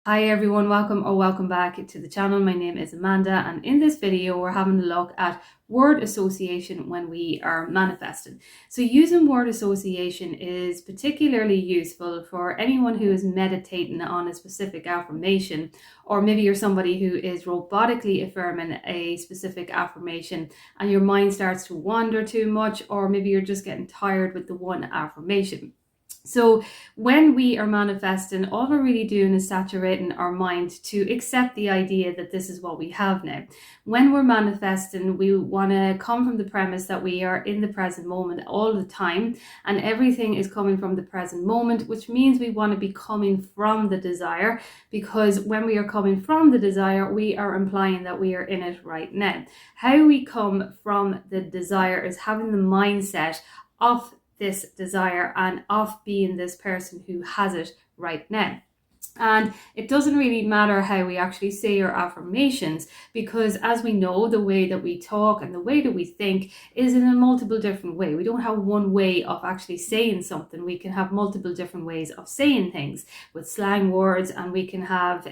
Hi everyone, welcome back to the channel. My name is Amanda, and in this video we're having a look at word association when we are manifesting. So using word association is particularly useful for anyone who is meditating on a specific affirmation, or maybe you're somebody who is robotically affirming a specific affirmation and your mind starts to wander too much, or maybe you're just getting tired with the one affirmation. So when we are manifesting, all we're really doing is saturating our mind to accept the idea that this is what we have now. When we're manifesting, we want to come from the premise that we are in the present moment all the time, and everything is coming from the present moment, which means we want to be coming from the desire, because when we are coming from the desire, we are implying that we are in it right now. How we come from the desire is having the mindset of this desire and of being this person who has it right now. And it doesn't really matter how we actually say our affirmations, because as we know, the way that we talk and the way that we think is in a multiple different way. We don't have one way of actually saying something. We can have multiple different ways of saying things with slang words, and we can have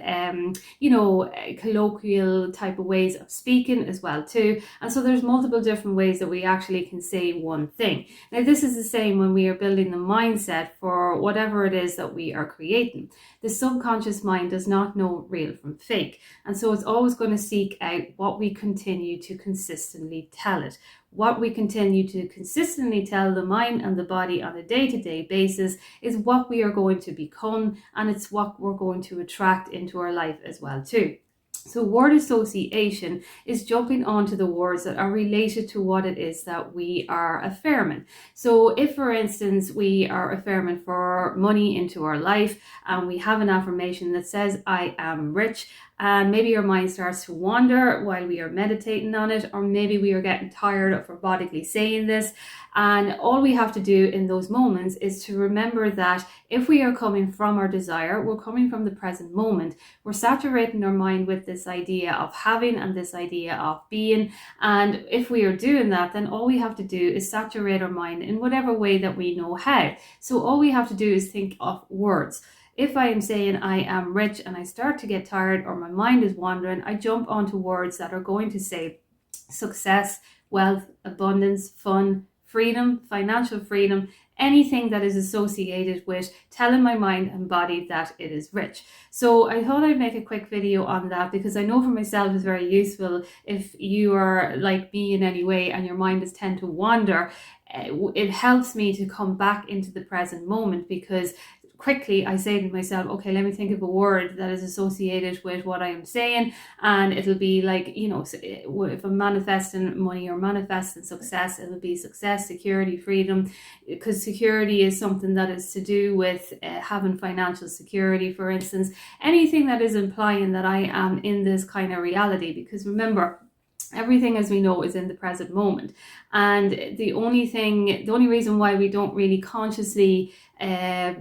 colloquial type of ways of speaking as well too. And so there's multiple different ways that we actually can say one thing. Now this is the same when we are building the mindset for whatever it is that we are creating. The subconscious mind does not know real from fake, and so it's always going to seek out what we continue to consistently tell it. What we continue to consistently tell the mind and the body on a day-to-day basis is what we are going to become, and it's what we're going to attract into our life as well too. So word association is jumping onto the words that are related to what it is that we are affirming. So if, for instance, we are affirming for money into our life, and we have an affirmation that says, I am rich, and maybe your mind starts to wander while we are meditating on it, or maybe we are getting tired of robotically saying this. And all we have to do in those moments is to remember that if we are coming from our desire, we're coming from the present moment. We're saturating our mind with this idea of having and this idea of being. And if we are doing that, then all we have to do is saturate our mind in whatever way that we know how. So all we have to do is think of words. If I am saying I am rich and I start to get tired or my mind is wandering, I jump onto words that are going to say success, wealth, abundance, fun, freedom, financial freedom, anything that is associated with telling my mind and body that it is rich. So I thought I'd make a quick video on that, because I know for myself it's very useful if you are like me in any way and your mind is tend to wander. It helps me to come back into the present moment, because quickly I say to myself, okay, let me think of a word that is associated with what I am saying, and it'll be like, if I'm manifesting money or manifesting success, it'll be success, security, freedom, because security is something that is to do with having financial security, for instance, anything that is implying that I am in this kind of reality. Because remember, everything, as we know, is in the present moment, and the only reason why we don't really consciously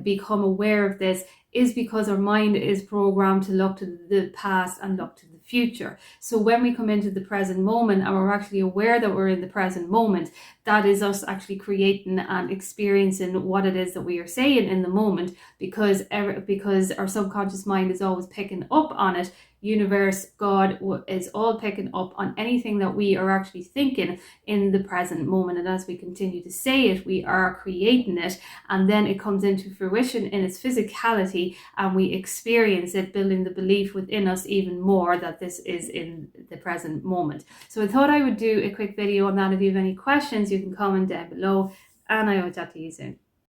become aware of this is because our mind is programmed to look to the past and look to the future. So when we come into the present moment and we're actually aware that we're in the present moment, that is us actually creating and experiencing what it is that we are saying in the moment, because our subconscious mind is always picking up on it. Universe, God is all picking up on anything that we are actually thinking in the present moment, and as we continue to say it, we are creating it, and then it comes into fruition in its physicality, and we experience it, building the belief within us even more that this is in the present moment. So I thought I would do a quick video on that. If you have any questions, you can comment down below, and I will chat to you soon.